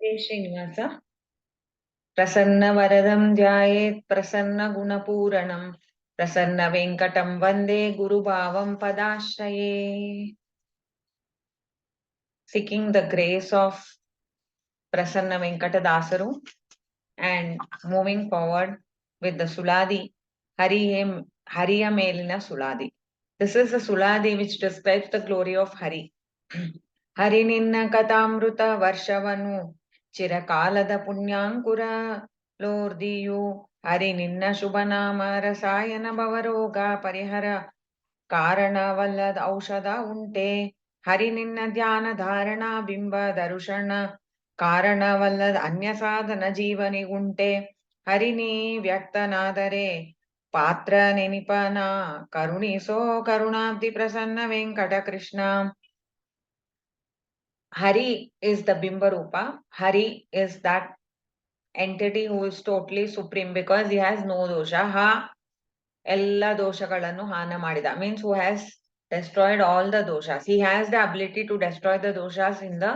Hare Srinivasa. Prasanna Varadam Jayet Prasanna Gunapuranam Prasanna Venkatam Vande Guru Bhavam Padashraye. Seeking the grace of Prasanna Venkata Dasaru and moving forward with the Suladhi Hariya Melina Suladhi. This is a Suladhi which describes the glory of Hari. Hari Ninna Katamruta Varshavanu Chirakalada Punyankura Lordiyu Hari Ninna Shubhanama Rasayana Bhavaroga Parihara ಕಾರಣವಲ್ಲದ ಔಷಧ ಉಂಟೆ ಹರಿ ನಿನ್ನ ಧ್ಯಾನ ಧಾರಣ ಬಿಂಬ ದರುಶನ ಕಾರಣವಲ್ಲದ ಅನ್ಯ ಸಾಧನ ಜೀವನಿಗುಂಟೆ ಹರಿನಿ ವ್ಯಕ್ತನಾದರೆ ಪಾತ್ರ ನೆನಿಪನ ಕರುಣಿಸೋ ಕರುಣಾಬ್ಧಿ Prasanna Venkata Krishna Hari is the Bimba Rupa. Hari is that entity who is totally supreme because he has no dosha. Ha ಎಲ್ಲ ದೋಷಗಳನ್ನು ಹಾನ ಮಾಡಿದ means who has destroyed all the doshas. He has the ability to destroy the doshas in the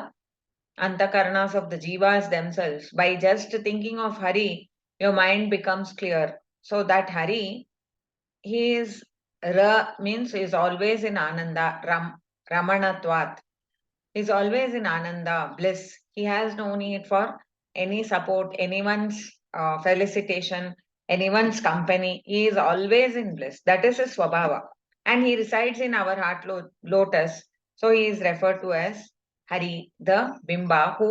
antakarnas of the jivas themselves. By just thinking of Hari, your mind becomes clear. So that Hari, he is Ra means is always in Ananda, Ramanatvat. He's always in Ananda, bliss. He has no need for any support, anyone's felicitation, anyone's company. He is always in bliss. That is his swabhava. And he resides in our heart lotus. So he is referred to as Hari, the Bimba, who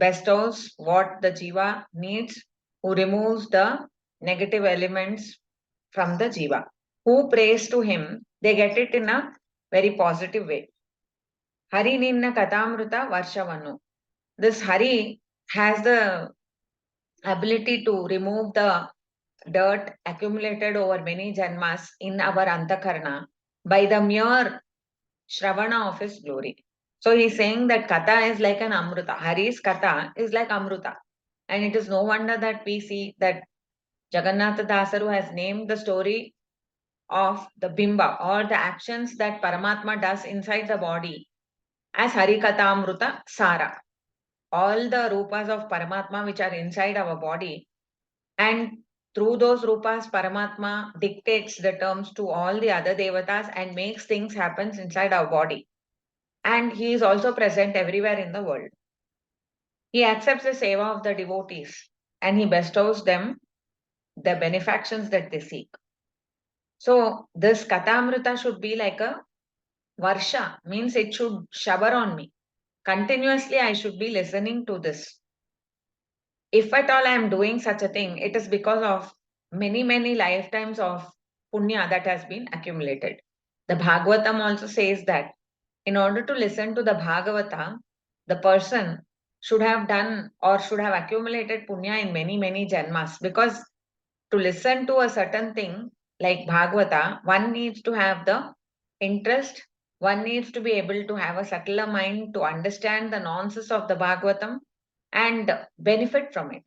bestows what the jiva needs, who removes the negative elements from the jiva. Who prays to him, they get it in a very positive way. Hari Ninna Katamruta Varshavanu. This Hari has the ability to remove the dirt accumulated over many janmas in our antakarna by the mere Shravana of his glory. So he's saying that Katha is like an Amruta. Hari's Katha is like Amruta. And it is no wonder that we see that Jagannatha Dasaru has named the story of the Bimba or the actions that Paramatma does inside the body as Harikatha Amruta Sara. All the rupas of Paramatma which are inside our body, and through those rupas Paramatma dictates the terms to all the other devatas and makes things happen inside our body. And he is also present everywhere in the world. He accepts the seva of the devotees and he bestows them the benefactions that they seek. So this Katamrita should be like a Varsha, means it should shower on me. Continuously I should be listening to this. If at all I am doing such a thing, it is because of many, many lifetimes of punya that has been accumulated. The Bhagavatam also says that in order to listen to the Bhagavata, the person should have done or should have accumulated punya in many, many janmas. Because to listen to a certain thing like Bhagavata, one needs to have the interest, one needs to be able to have a subtler mind to understand the nonsense of the Bhagavatam and benefit from it.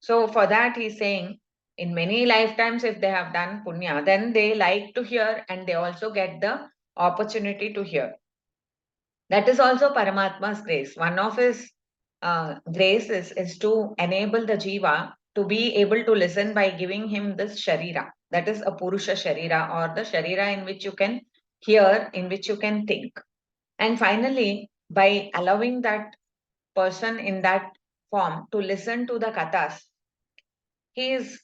So for that he's saying in many lifetimes if they have done punya, then they like to hear and they also get the opportunity to hear. That is also Paramatma's grace. One of his graces is to enable the jiva to be able to listen by giving him this sharira. That is a purusha sharira or the sharira in which you can hear, in which you can think. And finally, by allowing that person in that form to listen to the kathas, he is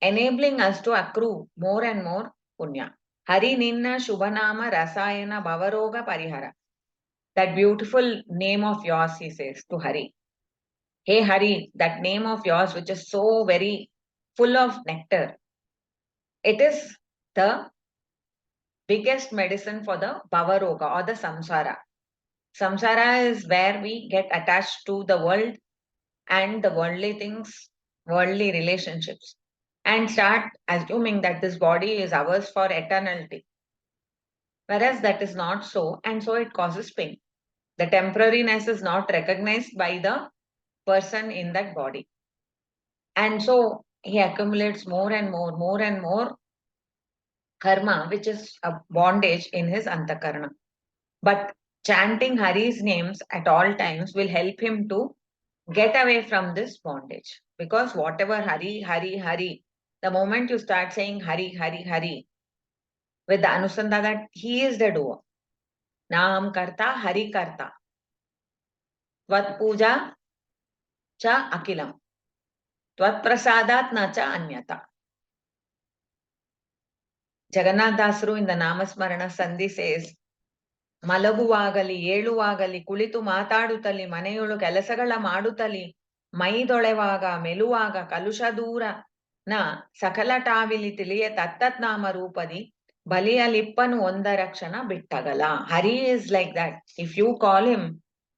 enabling us to accrue more and more punya. Hari Ninna Shubhanama Rasayana Bhavaroga Parihara. That beautiful name of yours, he says to Hari. Hey Hari, that name of yours, which is so very full of nectar, it is the biggest medicine for the Bhavaroga or the samsara. Samsara is where we get attached to the world and the worldly things, worldly relationships, and start assuming that this body is ours for eternity. Whereas that is not so, and so it causes pain. The temporariness is not recognized by the person in that body. And so he accumulates more and more karma, which is a bondage in his antakarna. But chanting Hari's names at all times will help him to get away from this bondage. Because whatever Hari, Hari, Hari, the moment you start saying Hari, Hari, Hari, with the Anusandha that he is the doer. Naam karta, Hari karta. Tvat puja cha akilam. Tvat prasadat na cha anyata. Jagannath Dasaru in the Namasmarana Sandhi says, ಮಲಗುವಾಗಲಿ ಏಳುವಾಗಲಿ ಕುಳಿತು ಮಾತಾಡುತ್ತಲಿ ಮನೆಯೊಳು ಕೆಲಸಗಳ ಮಾಡುತ್ತಲಿ ಮೈದೊಳೆವಾಗ ಮೆಲುವಾಗ ಕಲುಷ ದೂರ ನ ಸಕಲ ಟಾವಿಲಿ ತಿಳಿಯ ತತ್ತತ್ ನಾಮ ರೂಪದಿ ಬಲಿಯಲಿಪ್ಪನು ಒಂದರ ಕ್ಷಣ ಬಿಟ್ಟಗಲ. ಹರಿ is like that. If you call him,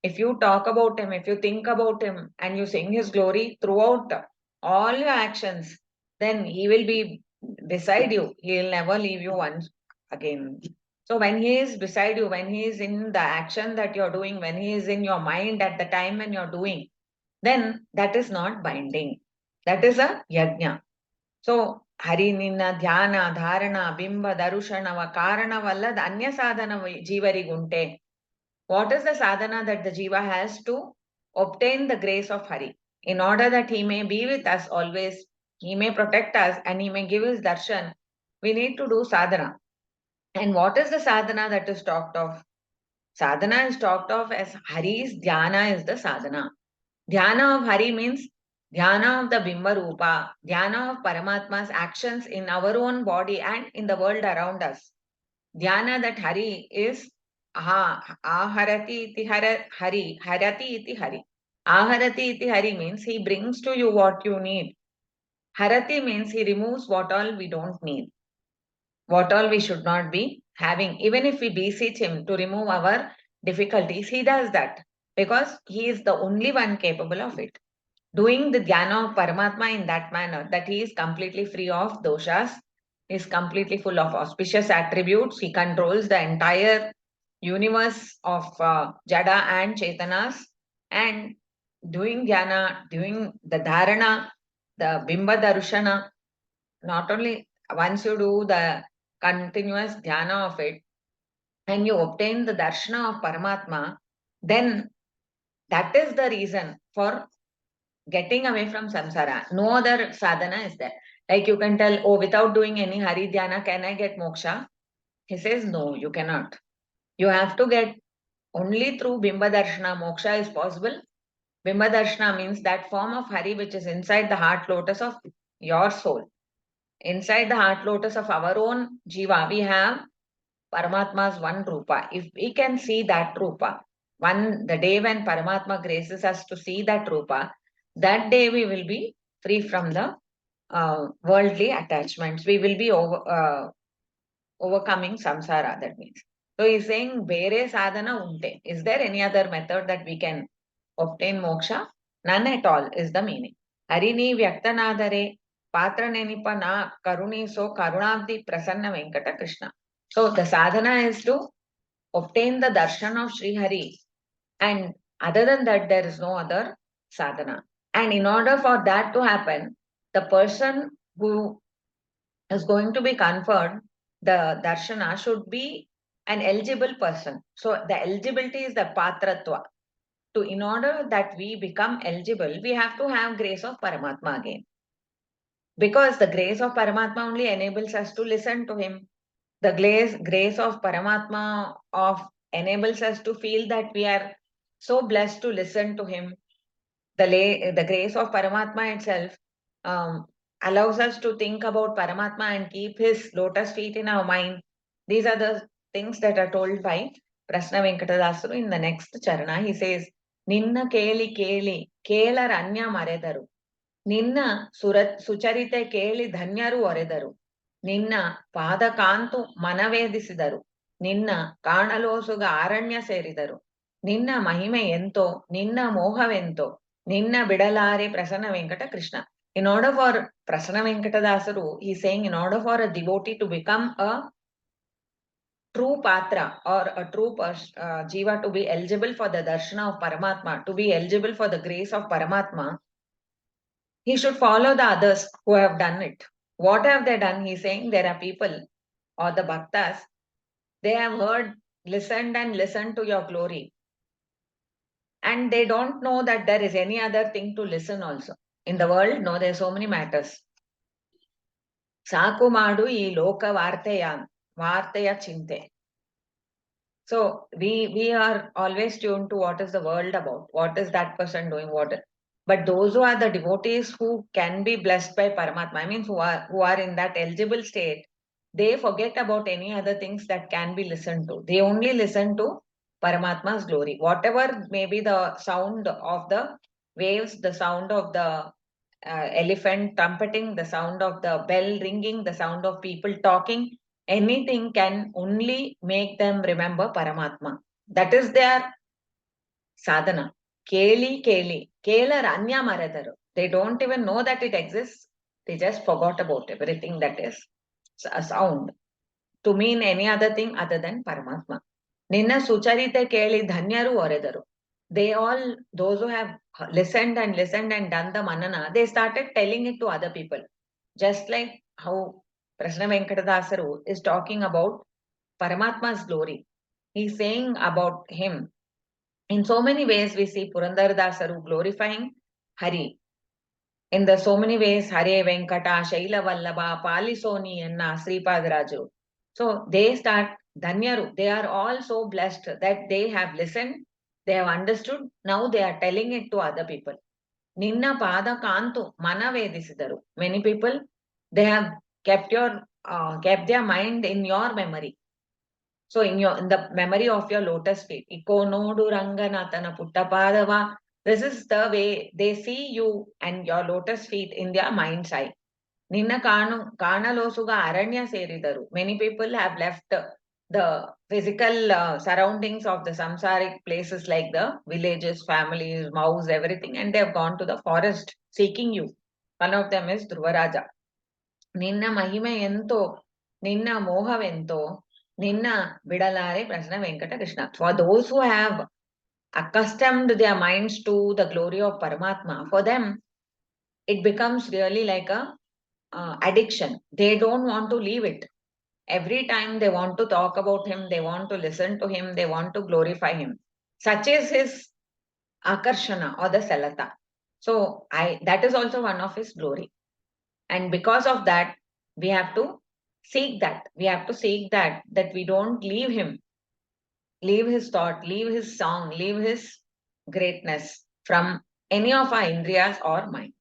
if you talk about him, if you think about him and you sing his glory throughout all your actions, then he will be beside you. He will never leave you once again. So when he is beside you, when he is in the action that you're doing, when he is in your mind at the time when you're doing, then that is not binding. That is a yajna. So Hari ನಿನ್ನ ಧ್ಯಾನ ಧಾರಣ ಬಿಂಬ ದರುಶನವ ಕಾರಣವಲ್ಲದ ಅನ್ಯ ಸಾಧನ ಜೀವರಿಗುಂಟೆ. What is the sadhana that the jiva has to obtain the grace of Hari? In order that he may be with us always, he may protect us and he may give his darshan, we need to do sadhana. And what is the sadhana that is talked of? Sadhana is talked of as Hari's dhyana is the sadhana. Dhyana of Hari means dhyana of the Bimba Rupa, dhyana of Paramatma's actions in our own body and in the world around us. Dhyana that Hari is aharati iti Hari, harati iti Hari. Aharati iti Hari means he brings to you what you need. Harati means he removes what all we don't need, what all we should not be having. Even if we beseech him to remove our difficulties, he does that because he is the only one capable of it. Doing the dhyana of Paramatma in that manner, that he is completely free of doshas, is completely full of auspicious attributes, he controls the entire universe of Jada and Chetanas, and doing dhyana, doing the dharana, the Bimba Darushana, not only once you do the continuous dhyana of it and you obtain the darshana of Paramatma, then that is the reason for getting away from samsara. No other sadhana is there. Like you can tell, oh, without doing any Hari Dhyana, can I get moksha? He says, no, you cannot. You have to get only through Bimba Darshana, moksha is possible. Bimba Darshana means that form of Hari which is inside the heart lotus of your soul. Inside the heart lotus of our own jiva, we have Paramatma's one Rupa. If we can see that Rupa, the day when Paramatma graces us to see that Rupa, that day we will be free from the worldly attachments. We will be overcoming samsara, that means. So he's saying, Bere sadhana unte. Is there any other method that we can obtain moksha? None at all is the meaning. Harini vyaktanadare patra nenipa na karuni so karunavdi prasanna venkata Krishna. So the sadhana is to obtain the darshan of Shri Hari, and other than that there is no other sadhana. And in order for that to happen, the person who is going to be conferred the darshana should be an eligible person. So the eligibility is the patratva. In order that we become eligible, we have to have grace of Paramatma again. Because the grace of Paramatma only enables us to listen to him. The grace of Paramatma enables us to feel that we are so blessed to listen to him. The grace of Paramatma itself allows us to think about Paramatma and keep his lotus feet in our mind. These are the things that are told by Prasna Venkatadasaru in the next charana. He says, Ninna keli keli kelaranya maredaru. ನಿನ್ನ ಸುಚರಿತೆ ಕೇಳಿ ಧನ್ಯರು ಒರೆದರು. ನಿನ್ನ ಪಾದಕಾಂತು ಮನವೇದಿಸಿದರು. ನಿನ್ನ ಕಾಣಲೋಸುಗ ಅರಣ್ಯ ಸೇರಿದರು. ನಿನ್ನ ಮಹಿಮೆ ಎಂತೋ, ನಿನ್ನ ಮೋಹವೆಂತೋ, ನಿನ್ನ ಬಿಡಲಾರೆ Prasanna Venkata Krishna. In order for Prasanna Venkatadasaru, he is saying, in order for a devotee to become a true patra or a true jiva, to be eligible for the darshana of Paramatma, to be eligible for the grace of Paramatma, he should follow the others who have done it. What have they done? He is saying there are people or the bhaktas, they have heard, listened and listened to your glory. And they don't know that there is any other thing to listen also. In the world, no, there are so many matters. ಸಾಕು ಮಾಡು ಈ ಲೋಕ ವಾರ್ತೆಯ ಚಿಂತೆ. So we are always tuned to what is the world about, what is that person doing, but those who are the devotees who can be blessed by Paramatma, I mean who are in that eligible state, they forget about any other things that can be listened to. They only listen to Paramatma's glory. Whatever may be the sound of the waves, the sound of the elephant trumpeting, the sound of the bell ringing, the sound of people talking, anything can only make them remember Paramatma. That is their sadhana. Kelar anya maradaru. They don't even know that it exists. They just forgot about everything that is a sound to mean any other thing other than Paramatma. Ninna sucharite keli dhanyaru oredaru. They all, those who have listened and done the manana, they started telling it to other people. Just like how Prasanna Venkata Dasaru is talking about Paramatma's glory. He's saying about him. In so many ways, we see Purandar Dasaru glorifying Hari. In the so many ways, Hare Venkata, Shaila Vallabha, Palisoni, and Sripadaraju. So they start Dhanyaru. They are all so blessed that they have listened, they have understood. Now they are telling it to other people. Ninna Pada Kantu Mana Vedisidaru. Many people, they have kept their mind in your memory. So in the memory of your lotus feet. Iko nodu Ranganatana Puttapadava. This is the way they see you and your lotus feet in their mind's eye. Ninna Kanalosuga Aranya Seridaru. Many people have left the physical surroundings of the samsaric places like the villages, families, mouse, everything, and they have gone to the forest seeking you. One of them is Dhruvaraja. Ninna Mahime Ento, Ninna Mohavento, Ninna Vidalare Prasanna Venkata Krishna. For those who have accustomed their minds to the glory of Paramatma, for them it becomes really like a addiction. They don't want to leave it. Every time they want to talk about him, they want to listen to him, they want to glorify him. Such is his akarshana or the salata. So that is also one of his glory. And because of that, we have to seek that. We have to seek that we don't leave him, leave his thought, leave his song, leave his greatness from any of our indriyas or mind.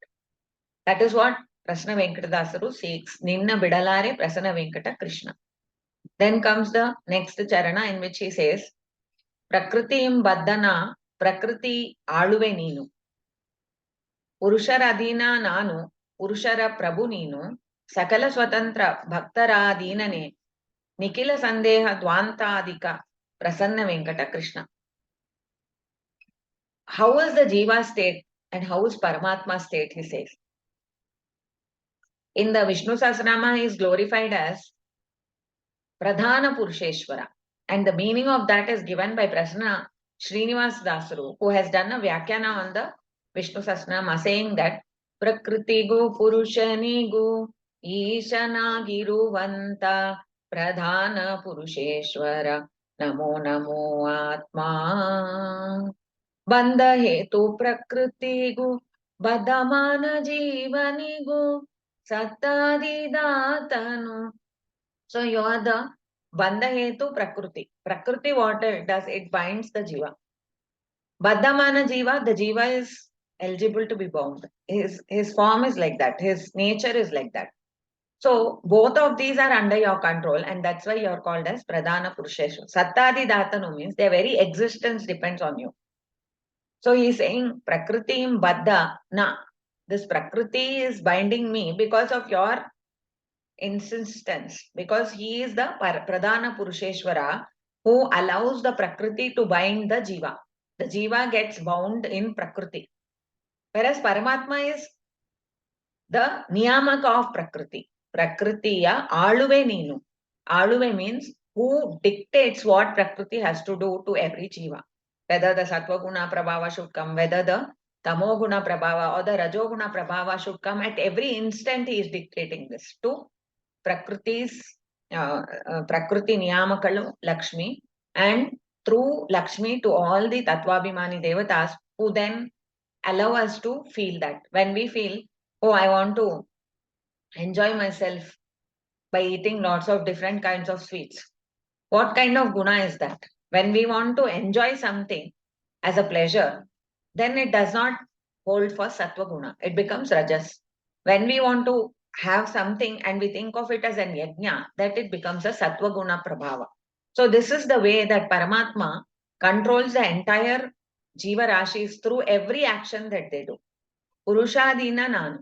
That is what Prasanna Venkata Dasaru seeks. Ninna Bidalare Prasanna Venkata Krishna. Then comes the next charana in which he says, Prakritim Baddana, Prakriti Aluve Neenu. Purushara Adina Nanu, Purushara Prabhu Neenu, Sakala Swatantra Bhaktara Adinane, Nikila Sandeha Dwanta Adika, Prasanna Venkata Krishna. How is the jiva state and how is Paramatma state, he says. In the Vishnu Sahasranama, he is glorified as Pradhana Purusheshwara. And the meaning of that is given by Prasanna Srinivas Dasaru, who has done a Vyakhana on the Vishnu Sahasranama, saying that Prakritigu Purushanigu Ishanagiruvanta Pradhana Purusheshwara Namo Namo Atma Bandha Hetu Prakritigu Badamana Jivanigu Sattadidatanu. So you are the Bandha Hetu Prakriti. Prakriti, what it does, it binds the jiva. Baddhamana jiva, the jiva is eligible to be bound. His form is like that. His nature is like that. So both of these are under your control, and that's why you are called as Pradhana Purusheshwara. Sattadi Datanu means their very existence depends on you. So he is saying Prakritim Baddha na. This Prakriti is binding me because of your insistence, because he is the Pradhana Purusheshwara who allows the Prakriti to bind the jiva. The jiva gets bound in Prakriti. Whereas Paramatma is the Niyamaka of Prakriti. Prakritiya Aluve Neenu. Aluve means who dictates what Prakriti has to do to every jiva. Whether the Sattva Guna Prabhava should come, whether the Tamo Guna Prabhava or the Rajo Guna Prabhava should come, at every instant he is dictating this to Prakriti Niyamakalu Lakshmi and through Lakshmi to all the Tattvabhimani Devatas who then allow us to feel that. When we feel, oh, I want to enjoy myself by eating lots of different kinds of sweets. What kind of guna is that? When we want to enjoy something as a pleasure, then it does not hold for sattva guna. It becomes rajas. When we want to have something and we think of it as an yajna, that it becomes a sattva guna prabhava. So this is the way that Paramatma controls the entire jiva rashis through every action that they do. Purushadina Nanu.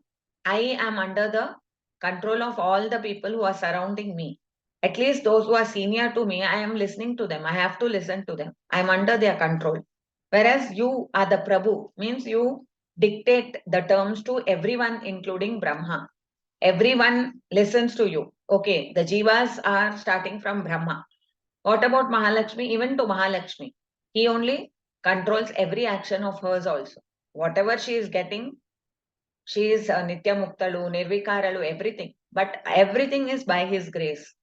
I am under the control of all the people who are surrounding me. At least those who are senior to me, I am listening to them. I have to listen to them. I am under their control. Whereas you are the Prabhu, means you dictate the terms to everyone, including Brahma. Everyone listens to you. Okay, the jivas are starting from Brahma. What about Mahalakshmi? Even to Mahalakshmi, he only controls every action of hers also. Whatever she is getting, she is Nitya Muktalu, Nirvikaralu, everything. But everything is by his grace.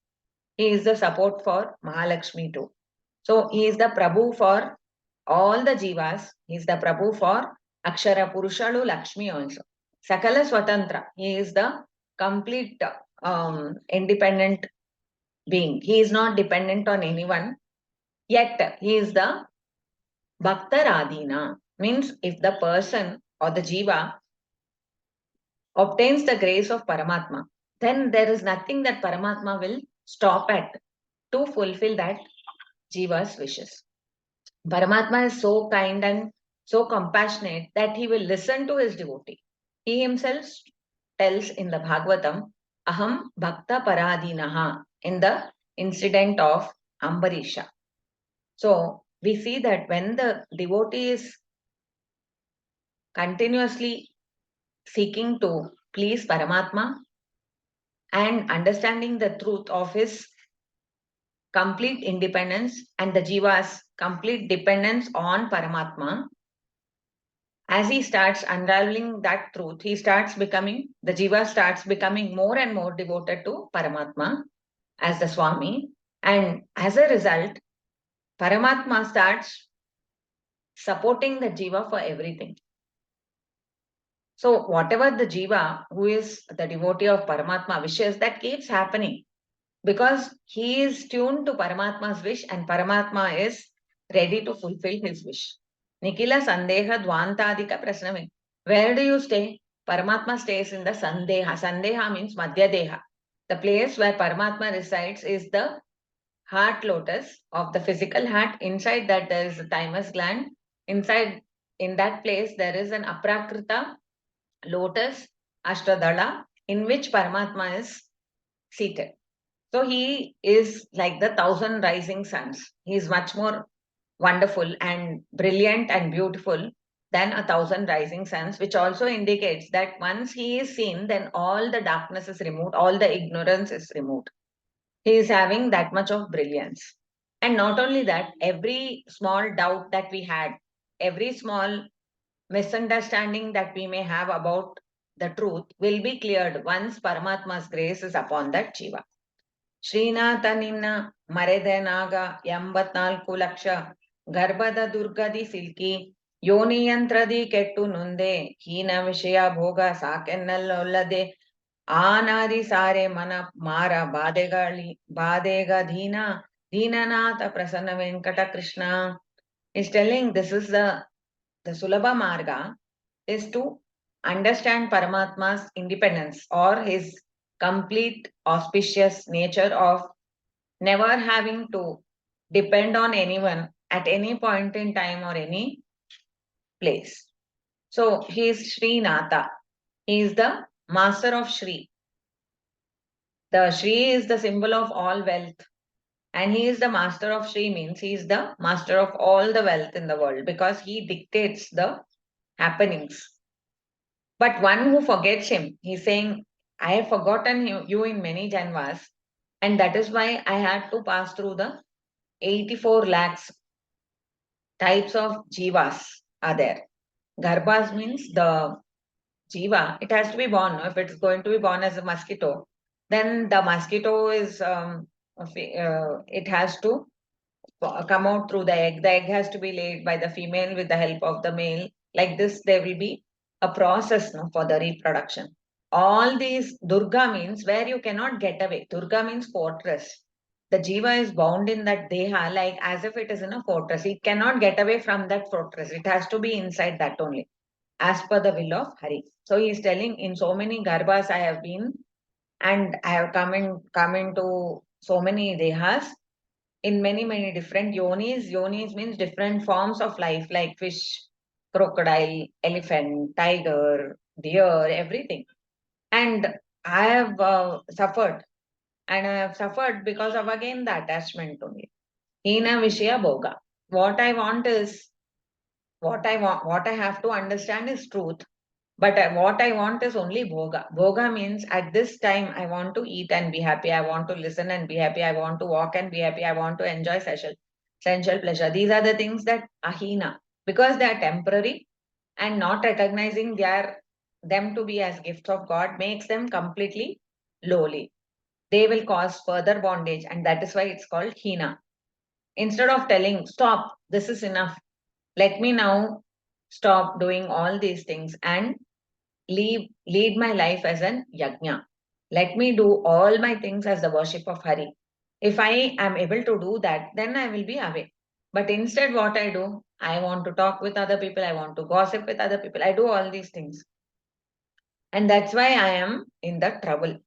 He is the support for Mahalakshmi too. So he is the Prabhu for all the jivas. He is the Prabhu for Akshara Purushalu Lakshmi also. Sakala Swatantra. He is the complete independent being. He is not dependent on anyone. Yet he is the Bhakta Radhina. Means if the person or the jiva obtains the grace of Paramatma, then there is nothing that Paramatma will stop at to fulfill that jiva's wishes. Paramatma is so kind and so compassionate that he will listen to his devotee. He himself tells in the Bhagavatam, Aham Bhakta Paradinaha, in the incident of Ambarisha. So we see that when the devotee is continuously seeking to please Paramatma and understanding the truth of his complete independence and the jiva's complete dependence on Paramatma, as he starts unraveling that truth, the jiva starts becoming more and more devoted to Paramatma as the Swami. And as a result, Paramatma starts supporting the jiva for everything. So whatever the jiva, who is the devotee of Paramatma, wishes, that keeps happening because he is tuned to Paramatma's wish and Paramatma is ready to fulfill his wish. Nikila Sandeha Dvantadika Prasname. Where do you stay? Paramatma stays in the Sandeha. Sandeha means Madhya Deha. The place where Paramatma resides is the heart lotus of the physical heart. Inside that there is a thymus gland. Inside, in that place, there is an aprakrita lotus ashtadala in which Paramatma is seated. So he is like the 1,000 rising suns. He is much more wonderful and brilliant and beautiful than 1,000 rising suns, which also indicates that once he is seen, then all the darkness is removed, all the ignorance is removed. He is having that much of brilliance. And not only that, every small doubt that we had, every small misunderstanding that we may have about the truth will be cleared once Paramatma's grace is upon that jiva. Srinatha ನಿನ್ನ ಮರೆದೆನಾಗ 84 ಲಕ್ಷ ಗರ್ಭದ ದುರ್ಗದಿ silky ಯೋನಿಯಂತ್ರದಿ ಕೆಟ್ಟು ನೊಂದೆ ಹೀನ ವಿಷಯ ಭೋಗ ಸಾಕೆನ್ನಲ್ಲೊಲ್ಲದೆ ಆ ನಾರಿ ಸಾರೆ ಮನ ಮಾರ ಬಾಧೆಗ Dinanath Prasanna Venkata Krishna is telling this is the Sulabha Marga is to understand Paramatma's independence or his complete auspicious nature of never having to depend on anyone at any point in time or any place. So he is Sri Natha. He is the master of Shri. The Shri is the symbol of all wealth. And he is the master of Shri means he is the master of all the wealth in the world because he dictates the happenings. But one who forgets him, he's saying, I have forgotten you in many janmas, and that is why I had to pass through the 84 lakhs types of jivas are there. Garbhas means the jiva, it has to be born. If it's going to be born as a mosquito, then the mosquito is, it has to come out through the egg. The egg has to be laid by the female with the help of the male. Like this, there will be a process, no, for the reproduction. All these, Durga means where you cannot get away. Durga means fortress. The jiva is bound in that deha, like as if it is in a fortress. It cannot get away from that fortress. It has to be inside that only, as per the will of Hari. So he is telling, in so many garbhas I have been, and I have come into so many dehas, in many different yonis. Yonis means different forms of life, like fish, crocodile, elephant, tiger, deer, everything. And I have suffered, and I have suffered because of again the attachment only. Hina Vishya Bhoga. What I want is what I have to understand is truth. But what I want is only bhoga. Bhoga means at this time I want to eat and be happy. I want to listen and be happy. I want to walk and be happy. I want to enjoy sensual pleasure. These are the things that ahina, because they are temporary and not recognizing them to be as gifts of God makes them completely lowly. They will cause further bondage, and that is why it's called hina. Instead of telling, stop, this is enough. Let me now stop doing all these things and lead my life as an yajna. Let me do all my things as the worship of Hari. If I am able to do that, then I will be away. But instead, what I do, I want to talk with other people, I want to gossip with other people, I do all these things. And that's why I am in the trouble.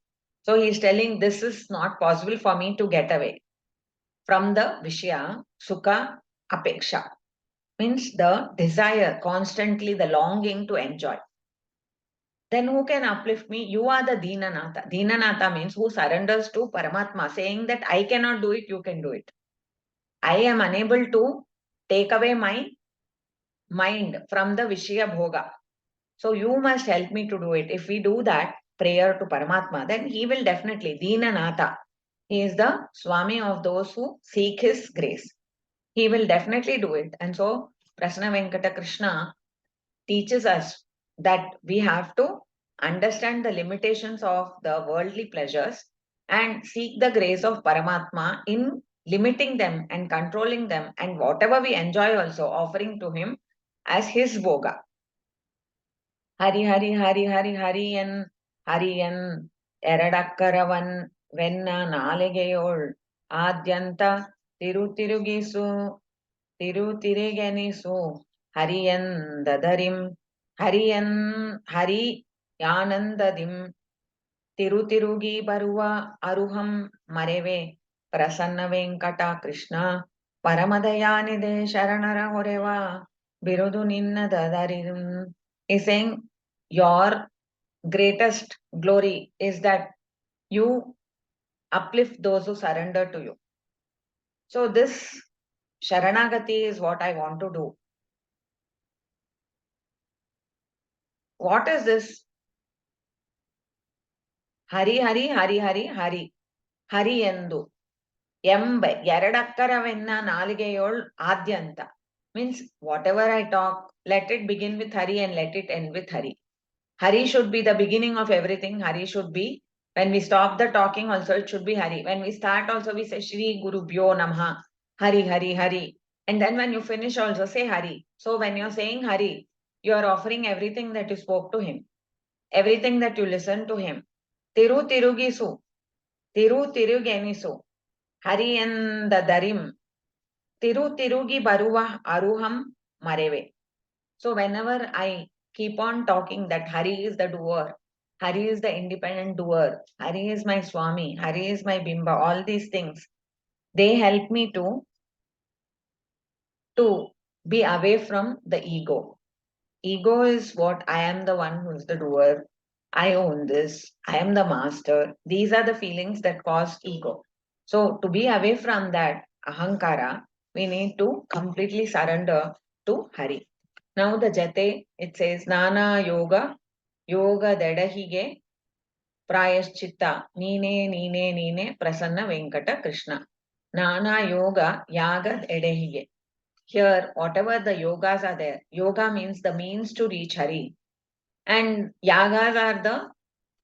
So he's telling this is not possible for me to get away from the Vishya, Sukha, Apeksha. Means the desire, constantly the longing to enjoy. Then who can uplift me? You are the Dinanatha. Dinanatha means who surrenders to Paramatma, saying that I cannot do it, you can do it. I am unable to take away my mind from the Vishya Bhoga. So you must help me to do it. If we do that prayer to Paramatma, then he will definitely, Dinanatha. He is the Swami of those who seek his grace. He will definitely do it. And so Prasanna Venkata Krishna teaches us that we have to understand the limitations of the worldly pleasures and seek the grace of Paramatma in limiting them and controlling them, and whatever we enjoy also offering to him as his bhoga. Hari Hari Hari Hari Hariyan ಎರಡಕ್ಕರವನ್ ವೆನ್ನ ನಾಲಿಗೆಯೋಳ್ ಆದ್ಯಂತ ತಿರುತಿರುಗಿಸು ತಿರುತಿರಿಗೆನಿಸು ಹರಿಯಂದದರಿಂ ಹರಿಯನ್ ಹರಿ ಯಾನಂದದಿಂ ತಿರುತಿರುಗಿ ಬರುವ ಅರುಹಂ ಮರೆವೆ ಪ್ರಸನ್ನ ವೆಂಕಟ ಕೃಷ್ಣ ಪರಮದಯಾನಿದೆ ಶರಣರ ಹೊರೆವ ಬಿರುದು ನಿನ್ನದರಿಂ. Is saying your greatest glory is that you uplift those who surrender to you. So this Sharanagati is what I want to do. What is this? Hari Hari Hari Hari Hari Hari endu ಎಂಬ ಎರಡಕ್ಕರವೆನ್ನ ನಾಲಿಗೆಯೋಳ್ ಆದ್ಯಂತ means whatever I talk, let it begin with Hari and let it end with Hari. Hari should be the beginning of everything. Hari should be, when we stop the talking also, it should be Hari. When we start also, we say Shri Guru Bhyo Namaha, Hari Hari Hari. And then when you finish also, say Hari. So when you're saying Hari, you are offering everything that you spoke to him, everything that you listened to him. Tiru Tirugisu, Tiru Tirugenisu, Hari and the Darim, Tiru Tirugi Baruva Aruham Mareve. So whenever I keep on talking that Hari is the doer, Hari is the independent doer, Hari is my Swami, Hari is my Bimba, all these things, they help me to be away from the ego. Ego is what I am the one who is the doer, I own this, I am the master. These are the feelings that cause ego. So to be away from that ahankara, we need to completely surrender to Hari. Now the jate, it says, Nana yoga, yoga dedahige, prayaschitta, nine, prasanna venkata Krishna. Nana yoga, yaga dedahige. Here, whatever the yogas are there, yoga means the means to reach Hari. And yagas are the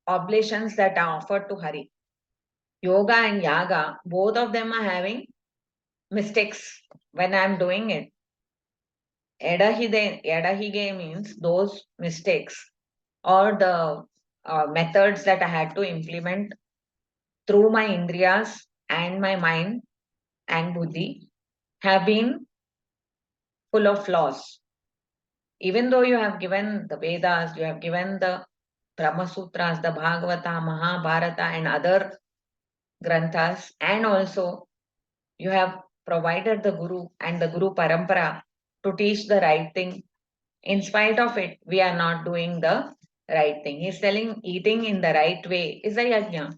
oblations that are offered to Hari. Yoga and yaga, both of them are having mistakes when I'm doing it. Edahige means those mistakes or the methods that I had to implement through my indriyas and my mind and buddhi have been full of flaws. Even though you have given the Vedas, you have given the Brahma Sutras, the Bhagavata, Mahabharata, and other granthas, and also you have provided the Guru and the Guru Parampara to teach the right thing. In spite of it, we are not doing the right thing. He's telling eating in the right way is a yajna.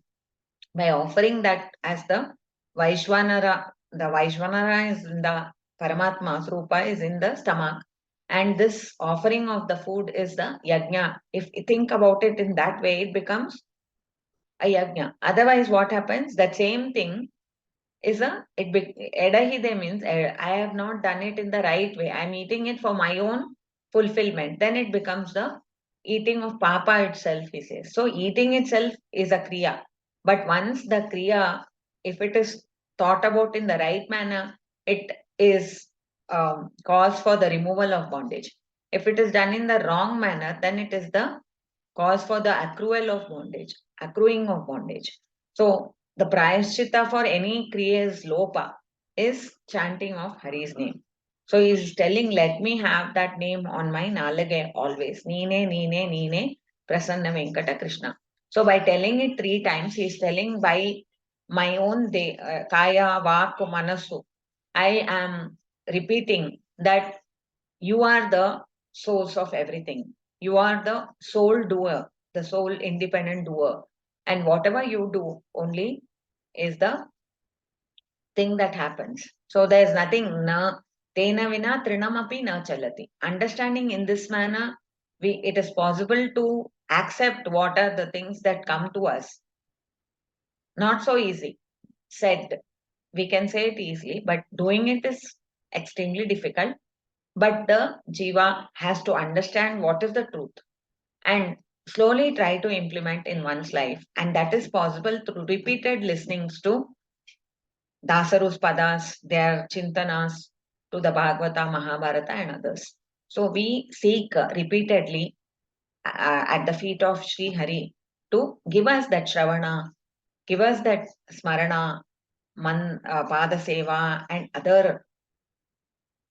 By offering that as the Vaishvanara is in the Paramatma, Rupa is in the stomach. And this offering of the food is the yajna. If you think about it in that way, it becomes a yajna. Otherwise, what happens? That same thing is edahide means I have not done it in the right way. I'm eating it for my own fulfillment. Then it becomes the eating of papa itself, he says. So eating itself is a kriya. But once the kriya, if it is thought about in the right manner, it is cause for the removal of bondage. If it is done in the wrong manner, then it is the cause for the accruing of bondage. So the prayashchitta for any kriya is lopa, is chanting of Hari's name. So he's telling, let me have that name on my nalage always. Nine, Nine, Nine, Prasanna Venkata Krishna. So by telling it 3 times, he's telling by my own kaya, vak, manasu, I am repeating that you are the source of everything. You are the sole doer, the sole independent doer. And whatever you do only is the thing that happens. So there's nothing na tena vina trinamapi na chalati. Understanding in this manner, it is possible to accept what are the things that come to us. Not so easy. Said. We can say it easily, but doing it is extremely difficult. But the jiva has to understand what is the truth and slowly try to implement in one's life. And that is possible through repeated listenings to Dasaru's padas, their chintanas, to the Bhagavata, Mahabharata, and others. So we seek repeatedly at the feet of Shri Hari to give us that Shravana, give us that Smarana, Pada Seva, and other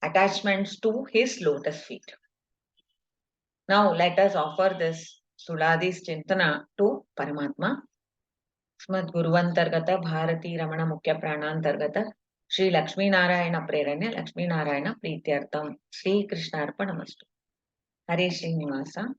attachments to his lotus feet. Now let us offer this Suladhi's Chintana to Paramatma. Smad Guruvantargata Bharati Ramana Mukhya Pranantargata Shri Lakshmi Narayana Preranya Lakshmi Narayana Prityartam Shri Krishnarpanamastu. Hare Srinivasa.